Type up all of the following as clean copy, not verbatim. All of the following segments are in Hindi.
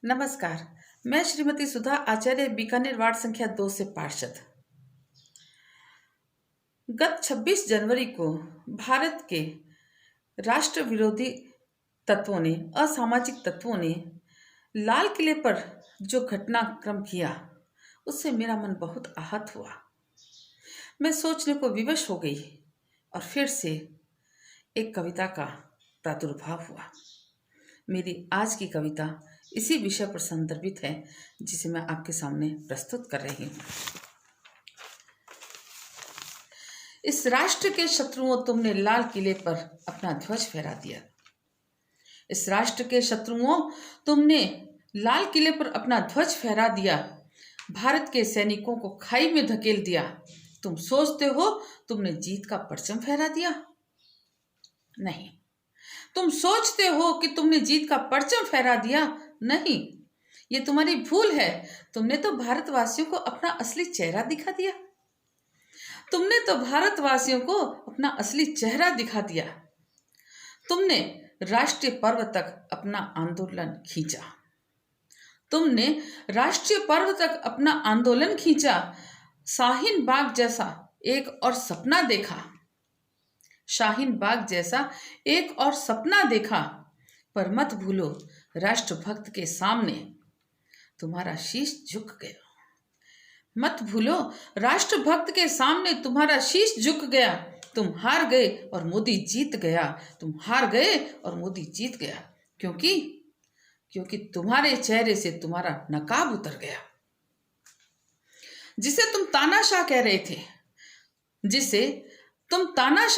नमस्कार। मैं श्रीमती सुधा आचार्य, बीकानेर वार्ड संख्या 2 से पार्षद। गत 26 जनवरी को भारत के राष्ट्र विरोधी तत्वों ने, असामाजिक तत्वों ने लाल किले पर जो घटनाक्रम किया, उससे मेरा मन बहुत आहत हुआ। मैं सोचने को विवश हो गई और फिर से एक कविता का प्रादुर्भाव हुआ। मेरी आज की कविता इसी विषय पर संदर्भित है, जिसे मैं आपके सामने प्रस्तुत कर रही हूँ। इस राष्ट्र के शत्रुओं, तुमने लाल किले पर अपना ध्वज फहरा दिया। इस राष्ट्र के शत्रुओं, तुमने लाल किले पर अपना ध्वज फहरा दिया। भारत के सैनिकों को खाई में धकेल दिया। तुम सोचते हो तुमने जीत का परचम फहरा दिया? नहीं। तुम सोचते हो कि तुमने जीत का परचम फहरा दिया? नहीं, ये तुम्हारी भूल है। तुमने तो भारतवासियों को अपना असली चेहरा दिखा दिया। तुमने तो भारतवासियों को अपना असली चेहरा दिखा दिया। तुमने राष्ट्रीय पर्व तक अपना आंदोलन खींचा। तुमने राष्ट्रीय पर्व तक अपना आंदोलन खींचा। शाहीन बाग जैसा एक और सपना देखा। शाहीन बाग जैसा एक और सपना देखा। पर मत भूलो, राष्ट्रभक्त के सामने तुम्हारा शीश झुक गया। मत भूलो, राष्ट्रभक्त के सामने तुम्हारा शीश झुक गया। तुम हार गए और मोदी जीत गया। तुम हार गए और मोदी जीत गया। क्योंकि तुम्हारे चेहरे से तुम्हारा नकाब उतर गया। जिसे तुम तानाशाह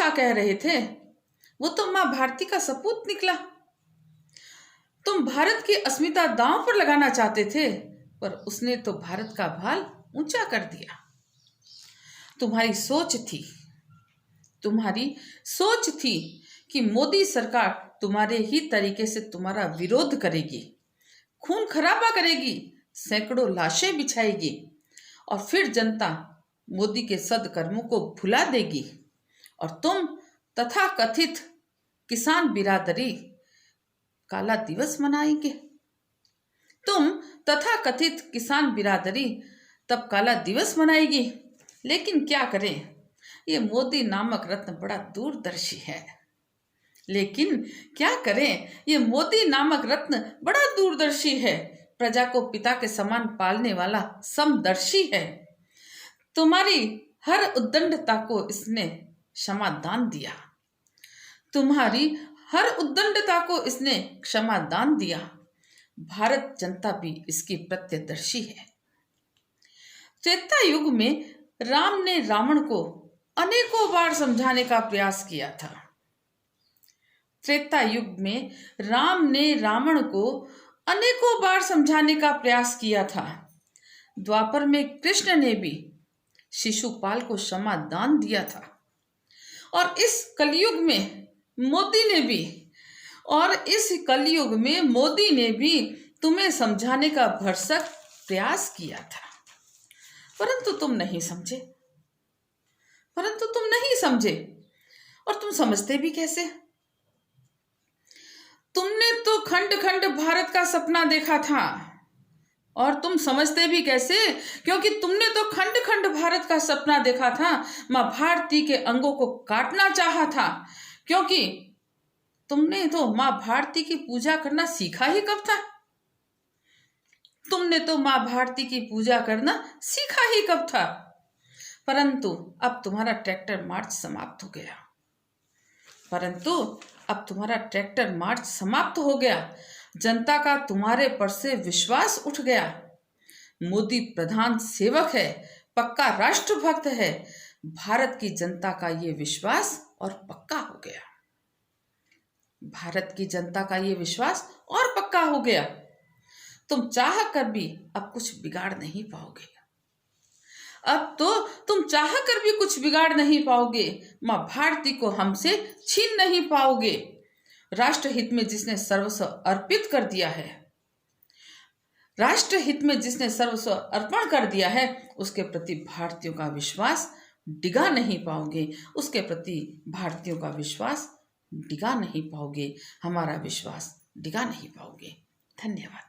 कह रहे थे, वो तो मां भारती का सपूत निकला। तुम भारत की अस्मिता दांव पर लगाना चाहते थे, पर उसने तो भारत का भाल ऊंचा कर दिया। तुम्हारी सोच थी कि मोदी सरकार तुम्हारे ही तरीके से तुम्हारा विरोध करेगी, खून खराबा करेगी, सैकड़ों लाशें बिछाएगी और फिर जनता मोदी के सदकर्मों को भुला देगी और तुम तथाकथित किसान बिरादरी काला दिवस मनाएंगे। तुम तथाकथित किसान बिरादरी तब काला दिवस मनाएगी। लेकिन क्या करें, ये मोदी नामक रत्न बड़ा दूरदर्शी है। प्रजा को पिता के समान पालने वाला समदर्शी है। तुम्हारी हर उद्दंडता को इसने क्षमादान दिया। भारत जनता भी इसकी प्रत्यदर्शी है। त्रेता युग में राम ने रावण को अनेकों बार समझाने का प्रयास किया था। त्रेता युग में राम ने रावण को अनेकों बार समझाने का प्रयास किया था। द्वापर में कृष्ण ने भी शिशुपाल को क्षमादान दिया था। और इस कलयुग में मोदी ने भी तुम्हें समझाने का भरसक प्रयास किया था, परंतु तुम नहीं समझे। और तुम समझते भी कैसे? तुमने तो खंड खंड भारत का सपना देखा था। और तुम समझते भी कैसे? क्योंकि तुमने तो खंड खंड भारत का सपना देखा था। मां भारती के अंगों को काटना चाहा था। क्योंकि तुमने तो मां भारती की पूजा करना सीखा ही कब था? परंतु अब तुम्हारा ट्रैक्टर मार्च समाप्त हो गया। जनता का तुम्हारे पर से विश्वास उठ गया। मोदी प्रधान सेवक है, पक्का राष्ट्रभक्त है। भारत की जनता का ये विश्वास और पक्का हो गया। तुम चाह कर भी अब कुछ बिगाड़ नहीं पाओगे। मां भारती को हमसे छीन नहीं पाओगे। राष्ट्रहित में जिसने सर्वस्व अर्पण कर दिया है, उसके प्रति भारतीयों का विश्वास डिगा नहीं पाओगे। हमारा विश्वास डिगा नहीं पाओगे। धन्यवाद।